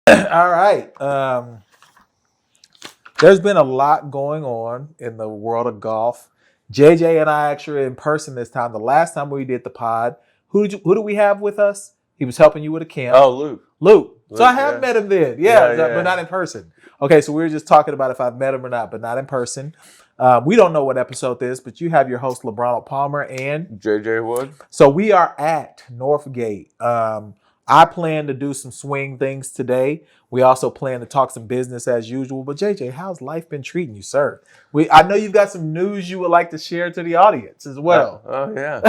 All right. There's been a lot going on in the world of golf. JJ and I actually in person this time. The last time we did the pod, who do we have with us? He was helping you with a camp. Oh, Luke. Luke. So I Luke, have yeah. met him then. Yeah, But not in person. Okay, so we were just talking about if I've met him or not, but not in person. We don't know what episode this, but you have your host LeBron Palmer and JJ Wood. So we are at Northgate. I plan to do some swing things today. We also plan to talk some business as usual. But JJ, how's life been treating you, sir? I know you've got some news you would like to share to the audience as well. Oh yeah.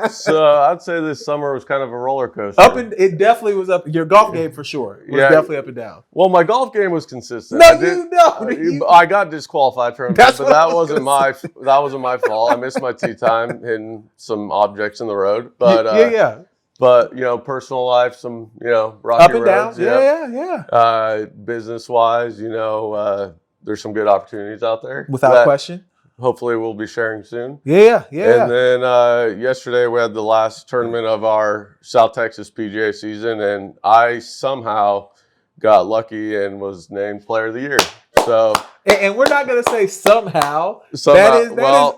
So I'd say this summer was kind of a roller coaster. It definitely was up. Your golf game for sure was definitely up and down. Well, my golf game was consistent. I got disqualified from it, That's but what I that was wasn't my fault. I missed my tee time hitting some objects in the road. But But personal life, some rocky up and roads. down. Yeah. Business wise, there's some good opportunities out there. Without question. Hopefully, we'll be sharing soon. Yeah. And then yesterday we had the last tournament of our South Texas PGA season, and I somehow got lucky and was named Player of the Year. So, and we're not going to say somehow. That is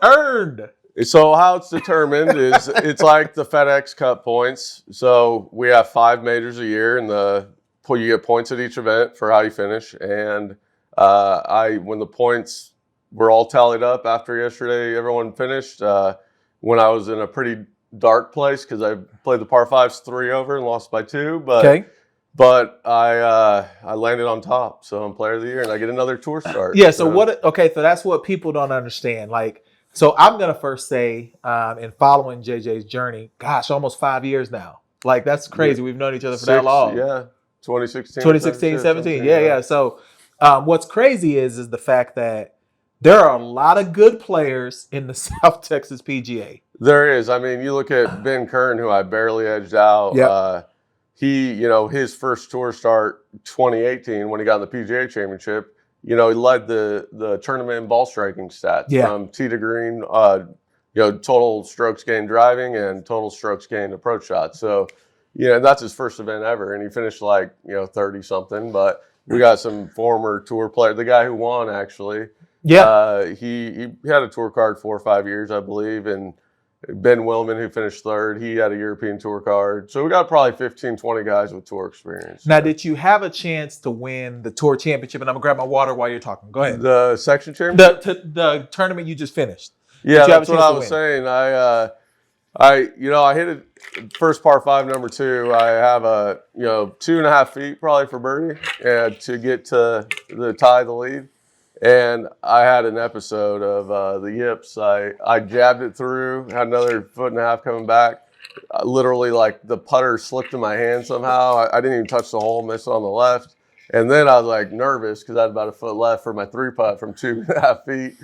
earned. So how it's determined is it's like the FedEx Cup points. So we have 5 majors a year, and you get points at each event for how you finish. And when the points were all tallied up after yesterday, everyone finished. When I was in a pretty dark place because I played the par 5s 3 over and lost by 2, but I landed on top, so I'm Player of the Year, and I get another tour start. Yeah. So what? Okay, so that's what people don't understand, like. So I'm going to first say, in following JJ's journey, gosh, almost 5 years now. Like, that's crazy. We've known each other for that long. Yeah, 2016. 17. Yeah. So what's crazy is the fact that there are a lot of good players in the South Texas PGA. There is. I mean, you look at Ben Kern, who I barely edged out. Yep. He, his first tour start 2018 when he got in the PGA Championship, he led the tournament in ball striking stats from tee to green, total strokes gained driving and total strokes gained approach shots. So, that's his first event ever. And he finished 30 something, but we got some former tour player, the guy who won actually. Yeah. He had a tour card 4 or 5 years, I believe. And Ben Willman, who finished 3rd, he had a European tour card. So we got probably 15, 20 guys with tour experience. Now, did you have a chance to win the tour championship? And I'm going to grab my water while you're talking. Go ahead. The section championship? The tournament you just finished. Yeah, that's what I was saying. I hit it first par 5, number 2. I have 2.5 feet probably for birdie to get to tie the lead. And I had an episode of the yips. I jabbed it through, had another 1.5 foot coming back. Literally, the putter slipped in my hand somehow. I didn't even touch the hole, missed it on the left. And then I was nervous because I had about 1 foot left for my 3-putt from 2.5 feet.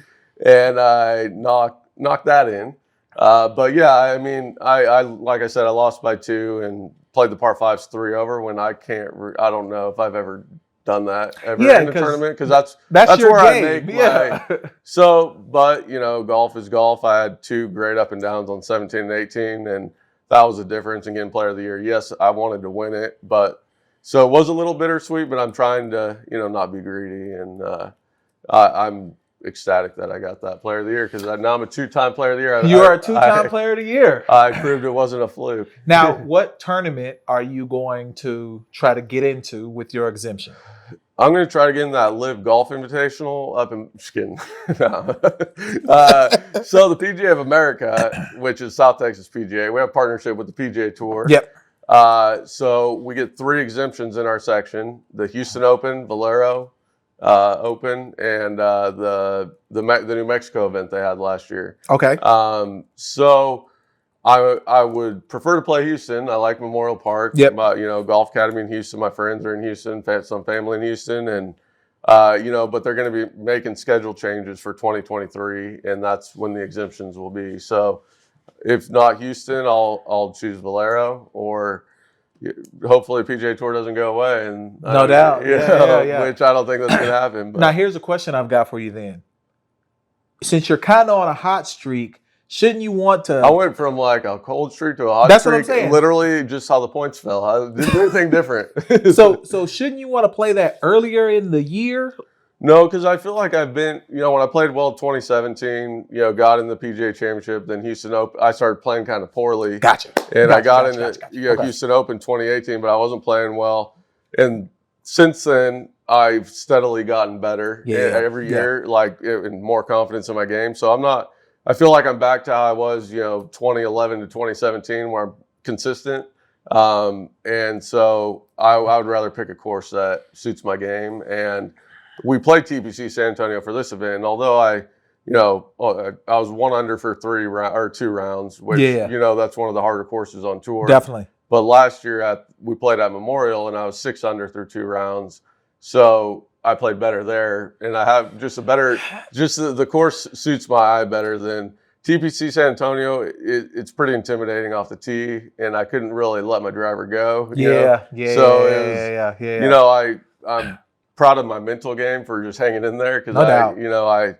And I knocked that in. But yeah, I mean, I like I said, I lost by 2 and played the par 5s 3 over when I don't know if I've ever done that ever in a tournament because that's your where game. I make but golf is golf. I had 2 great up and downs on 17 and 18, and that was the difference in getting Player of the Year. Yes, I wanted to win it, but so it was a little bittersweet, but I'm trying to not be greedy, and I'm ecstatic that I got that Player of the Year because now I'm a 2-time Player of the Year. You are a 2-time Player of the Year. I proved it wasn't a fluke. Now, what tournament are you going to try to get into with your exemption? I'm going to try to get in that LIV Golf Invitational up in. Just kidding. So the PGA of America, which is South Texas PGA, we have a partnership with the PGA Tour. Yep. So we get 3 exemptions in our section: the Houston Open, Valero Open, and the New Mexico event they had last year. Okay. So I would prefer to play Houston. I like Memorial Park. Yep. Golf Academy in Houston. My friends are in Houston. Some family in Houston, and but they're going to be making schedule changes for 2023, and that's when the exemptions will be. So if not Houston, I'll choose Valero, or hopefully PGA Tour doesn't go away. And no doubt, yeah. Which I don't think that's going to happen. But. Now here's a question I've got for you then. Since you're kind of on a hot streak, shouldn't you want to? I went from like a cold streak to a hot That's streak. what I'm saying. Literally just how the points fell. I didn't do anything different. So shouldn't you want to play that earlier in the year? No, because I feel like I've been, when I played well 2017, got in the PGA Championship, then Houston Open, I started playing kind of poorly. Gotcha. And I got into Houston Open 2018, but I wasn't playing well. And since then, I've steadily gotten better every year, and more confidence in my game. So I feel like I'm back to how I was, 2011 to 2017, where I'm consistent. And so I would rather pick a course that suits my game. And we played TPC San Antonio for this event, and although I was 1 under for 2 rounds, which that's one of the harder courses on tour. Definitely. But last year we played at Memorial, and I was 6 under through 2 rounds, so I played better there, and I have the course suits my eye better than TPC San Antonio. It's pretty intimidating off the tee, and I couldn't really let my driver go. I'm proud of my mental game for just hanging in there, because I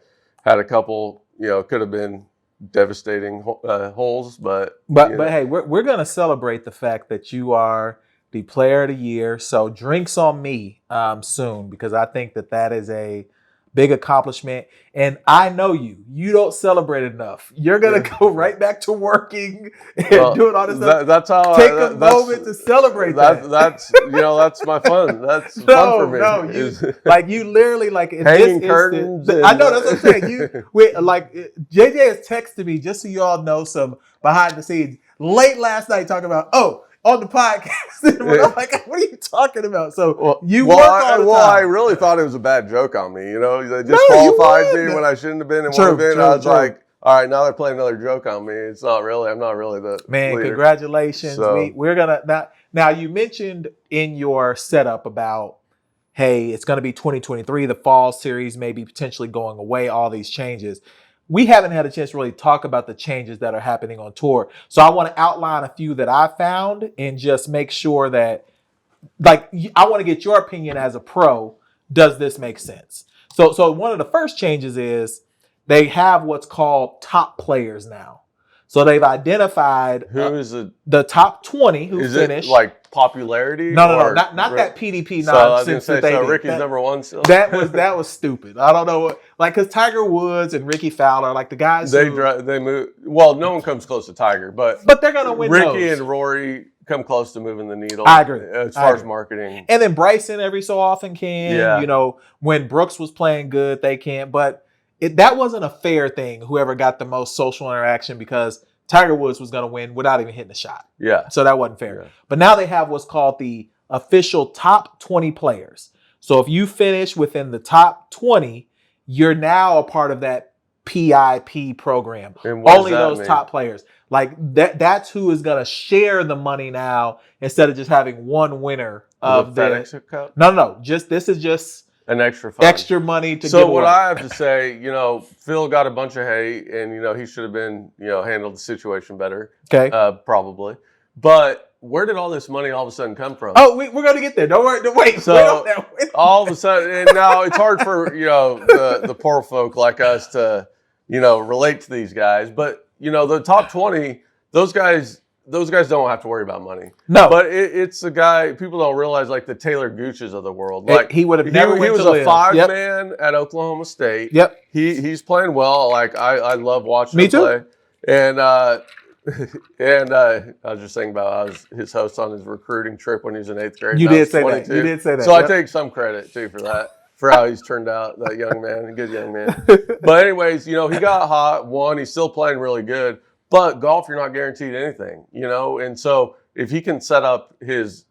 had a couple, could have been devastating holes, but hey, we're gonna celebrate the fact that you are the player of the year. So drinks on me soon, because I think that is a big accomplishment, and I know you don't celebrate enough. You're gonna go right back to working and doing all this stuff. That's how take a moment to celebrate that. That's my fun. That's fun for me. No, you literally in hanging this curtains. I know, that's what I'm saying. JJ has texted me, just so you all know, some behind the scenes late last night, talking about on the podcast. I'm like, what are you talking about? So work all the time. Well, I really thought it was a bad joke on me. They disqualified me when I shouldn't have been in one event. I was like, all right, now they're playing another joke on me. It's not really. I'm not really the leader. Congratulations. So, we're gonna now. You mentioned in your setup about, hey, it's gonna be 2023. The fall series may be potentially going away. All these changes. We haven't had a chance to really talk about the changes that are happening on tour. So I want to outline a few that I found and just make sure that, I want to get your opinion as a pro. Does this make sense? So one of the first changes is they have what's called top players now. So they've identified who is the top 20 who is finished. It like popularity? No, not that PDP nonsense. So Ricky's number 1 still? That was stupid. I don't know what, because Tiger Woods and Ricky Fowler, the guys they move. Well, no one comes close to Tiger, but they're gonna win. Ricky and Rory come close to moving the needle. I agree. As far as marketing, and then Bryson every so often can. Yeah. When Brooks was playing good, they can't. But that wasn't a fair thing. Whoever got the most social interaction, because Tiger Woods was going to win without even hitting a shot. Yeah. So that wasn't fair. Yeah. But now they have what's called the official top 20 players. So if you finish within the top 20, you're now a part of that PIP program. And what Only does that those mean? top players. That's who is going to share the money now, instead of just having one winner of the FedEx Cup. No. This is just an extra fund. Extra money to So give what away. I have to say, Phil got a bunch of hate, and he should have been, handled the situation better. Okay. Probably. But where did all this money all of a sudden come from? Oh, we're going to get there. Don't worry. Wait. So all of a sudden, and now it's hard for the poor folk like us to relate to these guys. But the top 20, those guys don't have to worry about money. No. But it's the guy, people don't realize, the Taylor Gooches of the world. He would have never He went was to a LIV. 5-man at Oklahoma State. Yep. He's playing well. I love watching Me him too. play. And I was just thinking about I was his host on his recruiting trip when he was in 8th grade. You did say that. You did say that. So I take some credit too for that. For how he's turned out, that young man, a good young man. But anyways, he got hot, won. He's still playing really good. But golf, you're not guaranteed anything, and so if he can set up his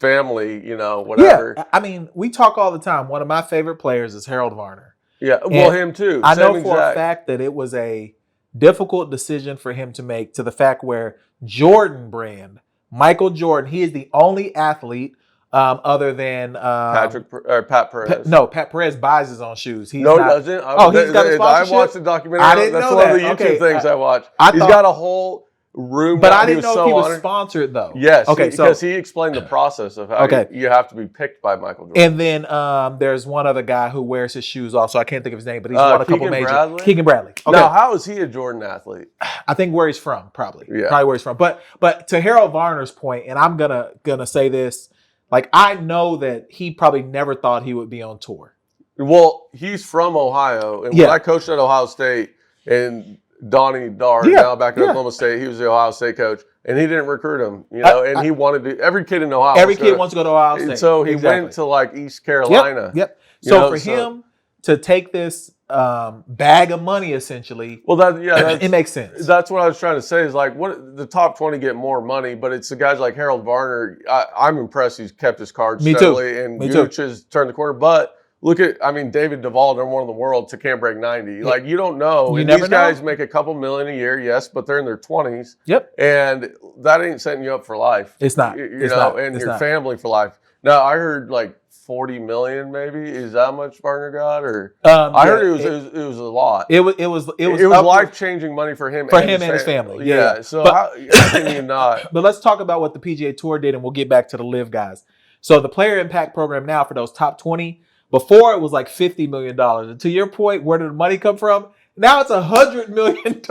family, whatever. Yeah, I mean, we talk all the time. One of my favorite players is Harold Varner. Yeah, well, him too. I know for a fact that it was a difficult decision for him to make, to the fact where Jordan Brand, Michael Jordan, he is the only athlete other than Pat Perez. Pat Perez buys his own shoes. He doesn't. He's got a sponsorship? I watched the documentary. I didn't That's know one that. of the YouTube things I watched. He's got a whole. room. But I didn't know if he was honored. sponsored though. Yes. Okay. Because he explained the process of how you have to be picked by Michael Jordan. And then there's one other guy who wears his shoes also. I can't think of his name, but he's won a couple major. Bradley? Keegan Bradley. Okay. Now, how is he a Jordan athlete? I think where he's from, probably. Yeah. Probably where he's from. But to Harold Varner's point, and I'm gonna say this, like I know that he probably never thought he would be on tour. Well, he's from Ohio, and when I coached at Ohio State, and Donnie Darr, now back in Oklahoma State, he was the Ohio State coach, and he didn't recruit him, and he wanted to. Every kid in Ohio, wants to go to Ohio State, and so he went to like East Carolina. Yep. So for him to take this bag of money, essentially, it makes sense. That's what I was trying to say. Is like what the top 20 get more money, but it's the guys like Harold Varner. I'm impressed he's kept his cards steadily, and Gooch has turned the corner, but. Look at, David Duvall, number one in the world, can't break 90. Like, you don't know. These guys make a couple million a year, yes, but they're in their 20s. Yep. And that ain't setting you up for life. It's not. And your family for life. Now, I heard like 40 million maybe. Is that much Varner got? Or I heard it was a lot. It was life-changing money for him and his family. Yeah. So how can you not? But let's talk about what the PGA Tour did, and we'll get back to the LIV guys. So the Player Impact Program now for those top 20, before it was like $50 million. And to your point, where did the money come from? Now it's $100 million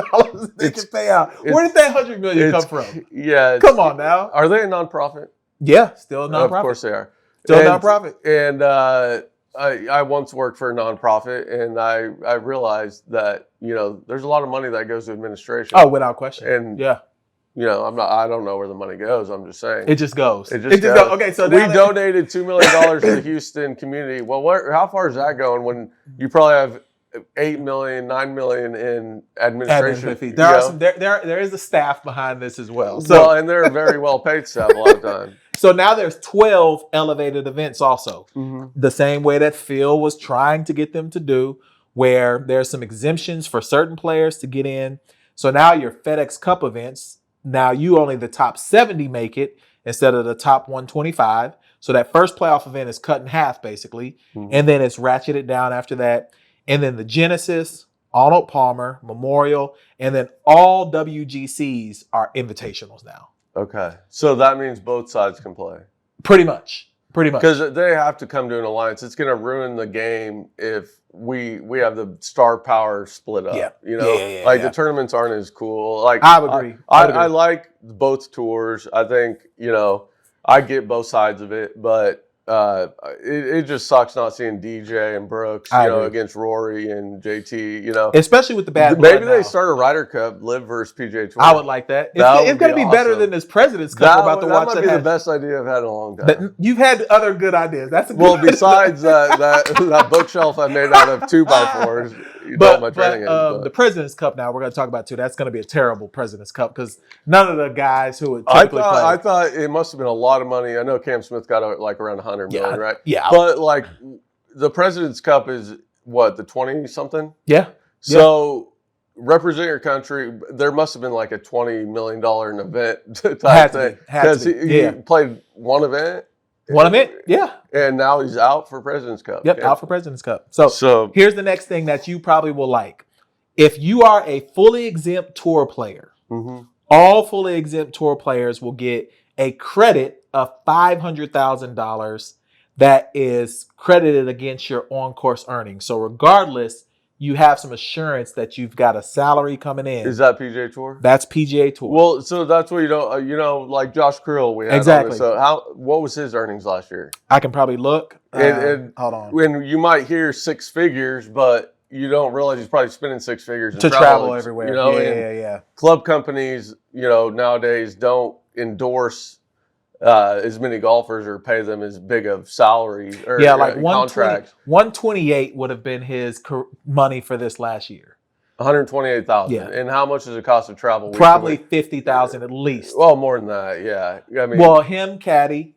they can pay out. Where did that $100 million come from? Yeah. Come on now. Are they a nonprofit? Yeah, still a nonprofit. Of course they are. Still a nonprofit. And I once worked for a nonprofit, and I realized that, there's a lot of money that goes to administration. Oh, without question. And I don't know where the money goes. I'm just saying. It just goes. It just goes. Okay, so we donated $2 million to the Houston community. Well, how far is that going when you probably have $8 million, $9 million in administration fees? There is a staff behind this as well. So, and they're very well paid staff a lot of time. So now there's 12 elevated events also. Mm-hmm. The same way that Phil was trying to get them to do, where there's some exemptions for certain players to get in. So now your FedEx Cup events. Now you only the top 70 make it instead of the top 125. So that first playoff event is cut in half, basically. Mm-hmm. And then it's ratcheted down after that. And then the Genesis, Arnold Palmer, Memorial, and then all WGCs are invitationals now. Okay. So that means both sides can play. Pretty much. Because they have to come to an alliance. It's going to ruin the game if we have the star power split up. Yeah. The tournaments aren't as cool. Like I would agree. I like both tours. I think I get both sides of it, but it just sucks not seeing DJ and Brooks, against Rory and JT. Especially with the bad. Maybe they start a Ryder Cup, LIV versus PGA Tour. I would like that. It's going to be better than this President's Cup. We're about to watch. That might be the best idea I've had in a long time. But you've had other good ideas. That's besides that bookshelf I made out of 2x4s. The President's Cup now we're going to talk about too. That's going to be a terrible President's Cup because none of the guys who would typically play. I thought it must have been a lot of money. I know Cam Smith got around 100 million, right? Yeah. But the President's Cup is what, the 20 something? Yeah. So represent your country. There must have been like a $20 million event type thing because he played one event. One event, yeah. And now he's out for President's Cup. Yep, out for President's Cup. So here's the next thing that you probably will like. If you are a fully exempt tour player, mm-hmm. all fully exempt tour players will get a credit of $500,000 that is credited against your on-course earnings. So regardless, you have some assurance that you've got a salary coming in. Is that PGA Tour? That's PGA Tour. Well, so that's what you don't, like Josh Krill we had exactly. On this. So what was his earnings last year? I can probably look. And hold on. When you might hear six figures, but you don't realize he's probably spending six figures to travel everywhere. Yeah. Club companies, nowadays don't endorse as many golfers or pay them as big of salaries or contracts. 128 would have been his money for this last year. 128,000. Yeah. And how much does it cost to travel? Probably 50,000 at least. Well, more than that. Yeah. I mean, him, caddy.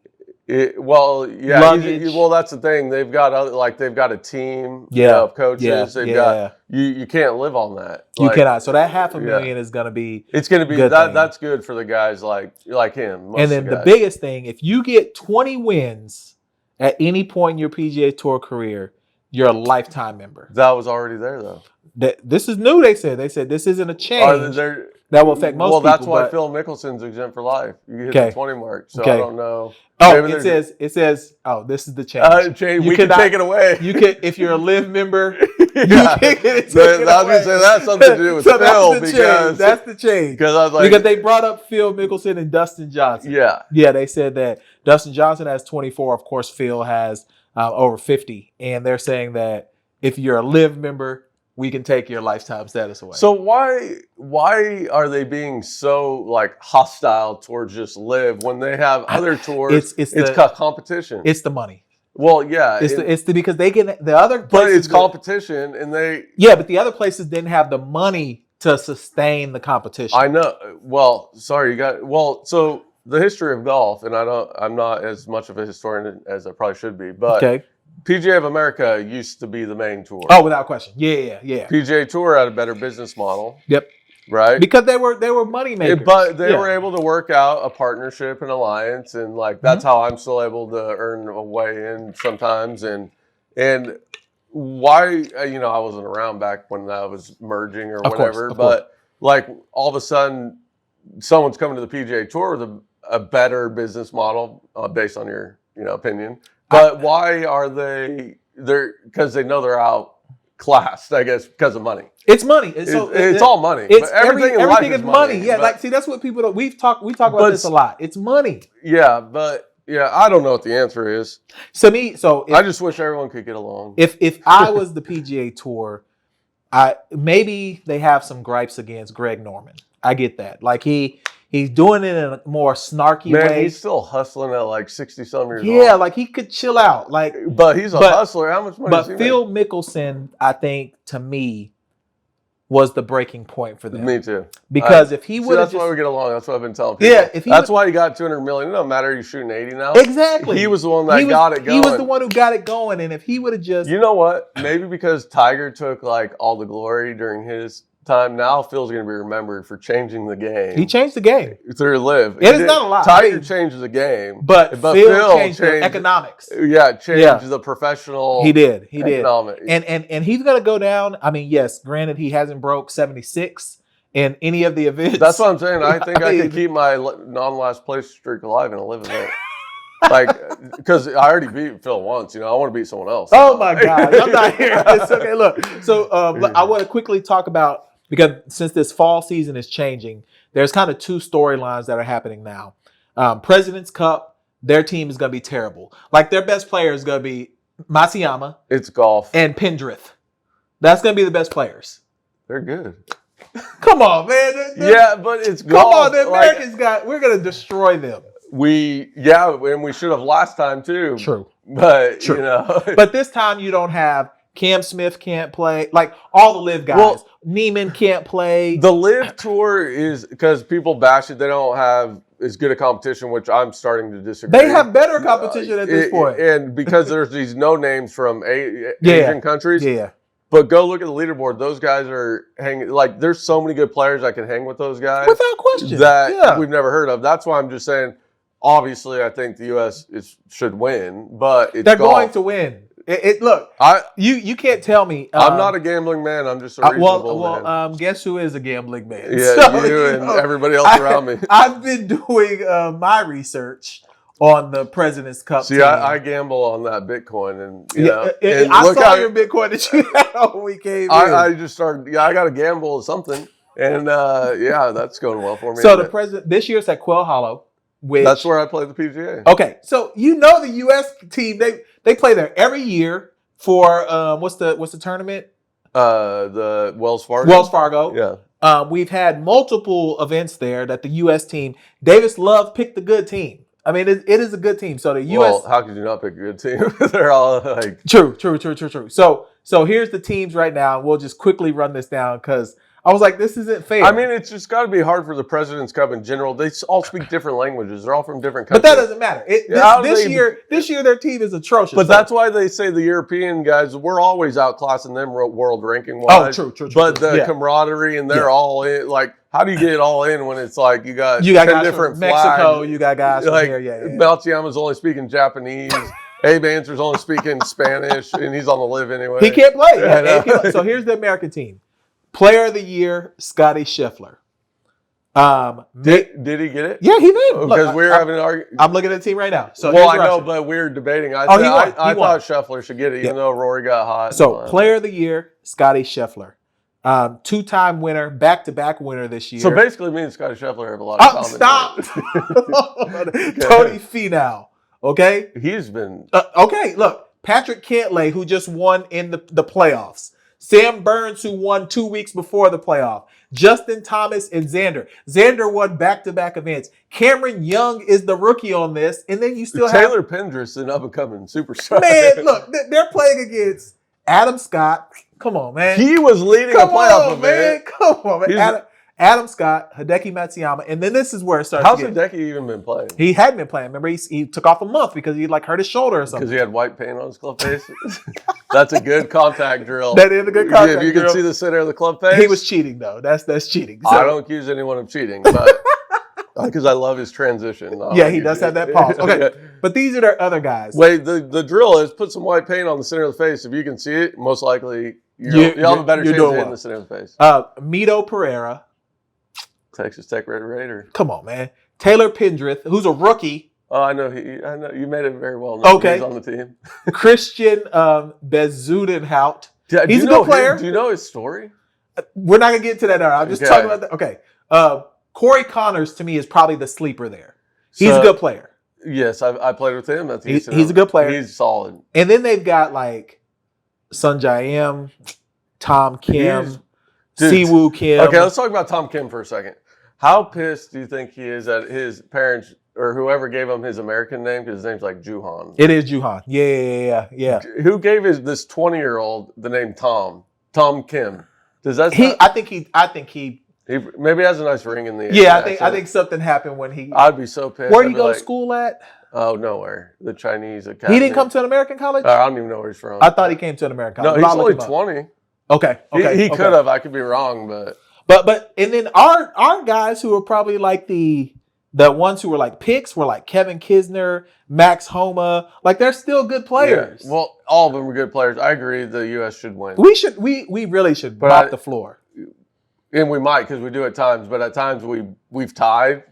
Luggage. That's the thing. They've got a team of coaches. You can't live on that. You cannot. So that $500,000 is going to be. It's going to be that. That's good for the guys like him. And then the biggest thing, if you get 20 wins at any point in your PGA Tour career, you're a lifetime member. That was already there though. This is new. They said this isn't a change. That will affect most people. Well, that's why but... Phil Mickelson's exempt for life. You hit Okay. the 20 mark, so Okay. I don't know. Oh, it says. Oh, this is the change. We can take it away. You can, if you're a LIV member. Yeah. You can take I was gonna say that's something to do with Phil that's the change. Because I was like, because they brought up Phil Mickelson and Dustin Johnson. Yeah. They said that Dustin Johnson has 24. Of course, Phil has over 50, and they're saying that if you're a LIV member, we can take your lifetime status away. So why are they being so like hostile towards just LIV when they have other tours? It's competition. It's the money. Well, yeah, because they get the other places, but it's competition, and but the other places didn't have the money to sustain the competition. I know. Well, sorry, so the history of golf, and I'm not as much of a historian as I probably should be, but PGA of America used to be the main tour. Oh, without question. Yeah. PGA Tour had a better business model. Yep. Right? Because they were money makers. But they were able to work out a partnership and alliance, and like that's how I'm still able to earn a way in sometimes. And why, I wasn't around back when that was merging or whatever, but like all of a sudden someone's coming to the PGA Tour with a better business model based on your opinion. But why are they there? Because they know they're outclassed, I guess, because of money. It's money. It's all money. It's everything is money. Yeah, see, that's what people don't. We talk about this a lot. It's money. Yeah, but I don't know what the answer is. I just wish everyone could get along. If I was the PGA Tour, maybe they have some gripes against Greg Norman. I get that. Like he's doing it in a more snarky way. He's still hustling at like 60-some years old. Yeah, like he could chill out. But he's a hustler. How much money does he make? Phil Mickelson, I think, to me, was the breaking point for them. Me too. Because if he would have, that's why we get along. That's what I've been telling people. Yeah, that's why he got $200 million. It don't matter. You're shooting 80 now. Exactly. He was the one that got it going. He was the one who got it going. And if he would have just, you know what? Maybe because Tiger took like all the glory during his time. Now Phil's going to be remembered for changing the game. He changed the game through LIV. It is not a lot. Tiger changed the game, but Phil changed the economics. Yeah, changed the professional. He did. Economic. And he's going to go down. I mean, yes, granted, he hasn't broke 76 in any of the events. That's what I'm saying. I think I could keep my non-last place streak alive in a LIV event. Because I already beat Phil once, I want to beat someone else. Oh my God, I'm not here. It's okay. Look, so I want to quickly talk about. Because since this fall season is changing, there's kind of two storylines that are happening now. President's Cup, their team is going to be terrible. Like their best player is going to be Matsuyama. It's golf. And Pendrith. That's going to be the best players. They're good. Come on, man. But it's golf. Come on, the Americans we're going to destroy them. And we should have last time too. True. But, But this time you don't have Cam Smith can't play. Like all the LIV guys. Well, Neiman can't play. The LIV tour is because people bash it. They don't have as good a competition, which I'm starting to disagree. They have better competition at this point. And because there's these no names from Asian countries. Yeah. But go look at the leaderboard. Those guys are hanging. Like there's so many good players I can hang with those guys. Without question. That we've never heard of. That's why I'm just saying, obviously, I think the U.S. should win. But they're going to win. Look, you can't tell me. I'm not a gambling man. I'm just a reasonable man. Guess who is a gambling man? Yeah, you and everybody else around me. I've been doing my research on the President's Cup. See, I gamble on that Bitcoin, and I saw your Bitcoin that you had when we came in. I just started. I got to gamble something, and that's going well for me. So the president this year's at Quail Hollow. That's where I play the PGA. Okay, so the U.S. team they play there every year for what's the tournament? The Wells Fargo. Wells Fargo. Yeah. We've had multiple events there that the U.S. team. Davis Love picked the good team. I mean, it is a good team. So the U.S. Well, how could you not pick a good team? They're all like true. So here's the teams right now. We'll just quickly run this down because I was like, this isn't fair. I mean, it's just got to be hard for the President's Cup in general. They all speak different languages. They're all from different countries. But that doesn't matter. This year, their team is atrocious. But that's why they say the European guys, we're always outclassing them world ranking wise. Oh, true. But the camaraderie and they're all in. Like, how do you get it all in when it's like you got 10 guys different from Mexico, you got guys from here. Yeah. Matsuyama's only speaking Japanese. Abe Answer's only speaking Spanish, and he's on the LIV anyway. He can't play. So here's the American team. Player of the Year, Scotty Scheffler. Did he get it? Yeah, he did. Because we were having an argument. I'm looking at the team right now. So well, I know, but we were debating. I thought Scheffler should get it, even though Rory got hot. So, Player of the Year, Scotty Scheffler. 2-time winner, back-to-back winner this year. So basically, me and Scotty Scheffler have a lot of common. Stop! Tony Finau. Okay? He's been... okay, look. Patrick Cantlay, who just won in the playoffs. Sam Burns, who won 2 weeks before the playoff. Justin Thomas and Xander. Xander won back-to-back events. Cameron Young is the rookie on this. And then you still have... Taylor Pendrith, an up-and-coming superstar. Man, look. They're playing against Adam Scott. Come on, man. He was leading a playoff event. Come on, man. Adam Scott, Hideki Matsuyama, and then this is where it starts. How's Hideki even been playing? He hadn't been playing. Remember, he took off a month because he hurt his shoulder or something. Because he had white paint on his club face? That's a good contact drill. That is a good contact drill. If you can see the center of the club face. He was cheating, though. That's cheating. So. I don't accuse anyone of cheating, but because I love his transition. Yeah, he does have that pause. Okay, but these are their other guys. Wait, the drill is put some white paint on the center of the face. If you can see it, most likely you'll have a better chance of hitting the center of the face. Mito Pereira. Texas Tech Red Raider. Come on, man. Taylor Pendrith, who's a rookie. Oh, I know. I know. You made it very well known. Okay. He's on the team. Christian Bezuidenhout. He's a good player. Do you know his story? We're not going to get to that now. I'm just talking about that. Okay. Corey Connors, to me, is probably the sleeper there. He's a good player. Yes, I played with him. He's a good player. He's solid. And then they've got like Sunjay M, Tom Kim, Siwoo Kim. Okay, let's talk about Tom Kim for a second. How pissed do you think he is that his parents or whoever gave him his American name, because his name's like Juhan? It is Juhan. Yeah. Who gave this 20-year-old the name Tom? Tom Kim. Does that? I think he maybe has a nice ring in the. Yeah, I think something happened when he. I'd be so pissed. Where did he go to school at? Oh, nowhere. The Chinese academy. He didn't come to an American college. I don't even know where he's from. I thought he came to an American college. No, he's only 20. Okay. He could have. I could be wrong, but and then our guys who are probably like the ones who were like picks were like Kevin Kisner, Max Homa. Like they're still good players. Yeah. Well, all of them are good players. I agree. The U.S. should win. We really should mop the floor. And we might because we do at times, but at times we've tied.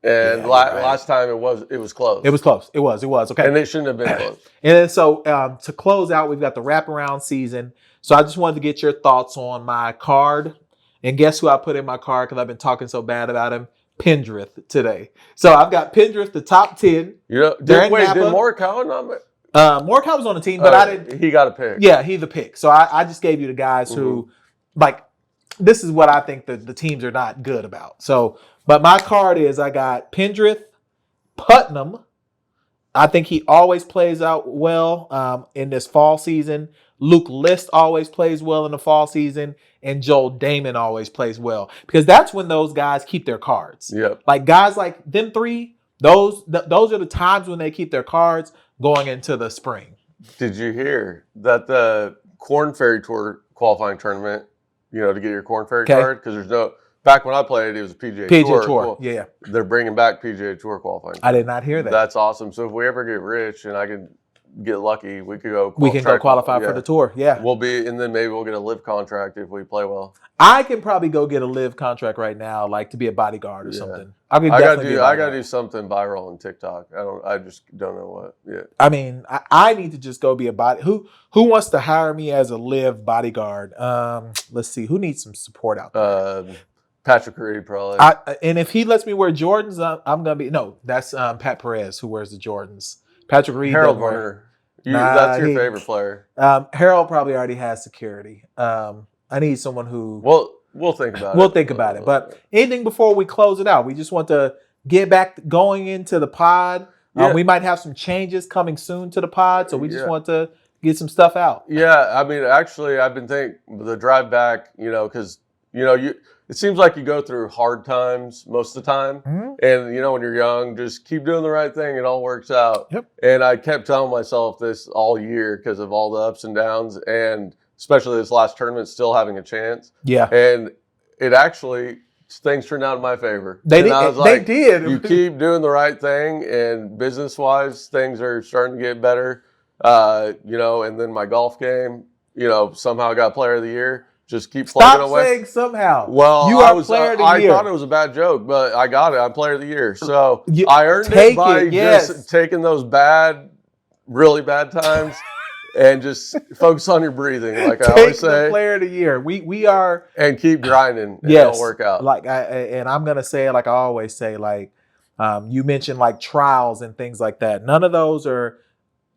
And last time it was close. It was close. It was okay. And it shouldn't have been close. And then so to close out, we've got the wraparound season. So I just wanted to get your thoughts on my card. And guess who I put in my card because I've been talking so bad about him? Pendrith today. So I've got Pendrith, the top 10. Did Morikawa not? Morikawa was on the team, but I didn't. He got a pick. Yeah, he's the pick. So I just gave you the guys who, like, this is what I think the teams are not good about. So, but my card is I got Pendrith, Putnam. I think he always plays out well in this fall season. Luke List always plays well in the fall season, and Joel Damon always plays well because that's when those guys keep their cards. Yep. Like guys like them three, those are the times when they keep their cards going into the spring. Did you hear that the Corn Ferry Tour qualifying tournament? To get your Corn Ferry card because there's no. Back when I played, it was PGA Tour. Well, yeah. They're bringing back PGA Tour qualifying. I did not hear that. That's awesome. So if we ever get rich and I can get lucky, we could go. We can go qualify for the tour. Yeah, and then maybe we'll get a LIV contract if we play well. I can probably go get a LIV contract right now, like to be a bodyguard or something. I gotta do something viral on TikTok. I just don't know what yet. I mean, I need to just go be a body. Who wants to hire me as a LIV bodyguard? Let's see. Who needs some support out there? Patrick Reed probably. And if he lets me wear Jordans, I'm gonna be. No, that's Pat Perez who wears the Jordans. Patrick Reed. Harold Varner. That's your favorite player. Harold probably already has security. I need someone who. Well, we'll think about it. We'll think about it. But anything before we close it out, we just want to get back going into the pod. We might have some changes coming soon to the pod, so we just want to get some stuff out. Yeah, I mean, actually, I've been thinking the drive back, because it seems like you go through hard times most of the time. Mm-hmm. And, when you're young, just keep doing the right thing. It all works out. Yep. And I kept telling myself this all year because of all the ups and downs and especially this last tournament still having a chance. Yeah. And it actually, things turned out in my favor. They did. You keep doing the right thing and business-wise, things are starting to get better. And then my golf game, somehow got player of the year. just keep plugging Stop away. saying somehow. Well, you are player of the year. I thought it was a bad joke, but I got it. I'm player of the year. So You, I earned it by just taking those really bad times and just focus on your breathing, like I always say. The player of the year. We are, and keep grinding. And it'll work out. And I'm gonna say it like I always say. Like you mentioned, like trials and things like that. None of those are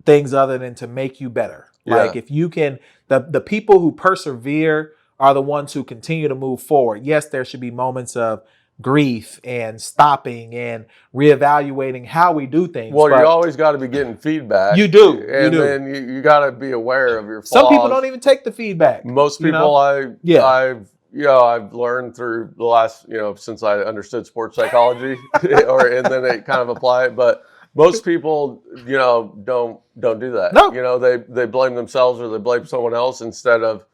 things other than to make you better. Like if you can, the people who persevere are the ones who continue to move forward. Yes, there should be moments of grief and stopping and reevaluating how we do things. Well, you always got to be getting feedback. You do. And then you got to be aware of your flaws. Some people don't even take the feedback. Most people I've learned through the last, since I understood sports psychology and then they kind of apply it. But most people, don't do that. No. They blame themselves or they blame someone else instead of,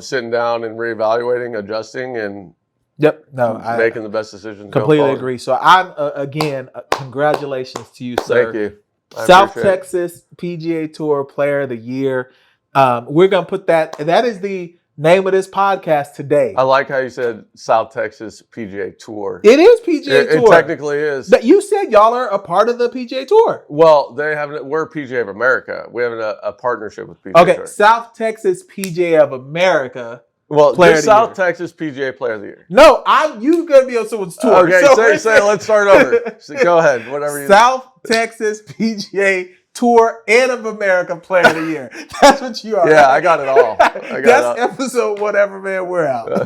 sitting down and reevaluating, adjusting, and making the best decisions. Completely agree. So I'm again, congratulations to you, sir. Thank you. South Texas PGA Tour Player of the Year. We're gonna put that is the name of this podcast today. I like how you said South Texas PGA Tour. It is PGA Tour. It technically is. But you said y'all are a part of the PGA Tour. Well, we're PGA of America. We have a partnership with PGA Tour. Okay, South Texas PGA of America. Well, just South Texas PGA Player of the Year. No, you gonna be on someone's tour. Okay, say let's start over. Go ahead, whatever you South Texas PGA Tour and of America Player of the Year. That's what you are. Yeah, I got it all. That's episode whatever, man. We're out.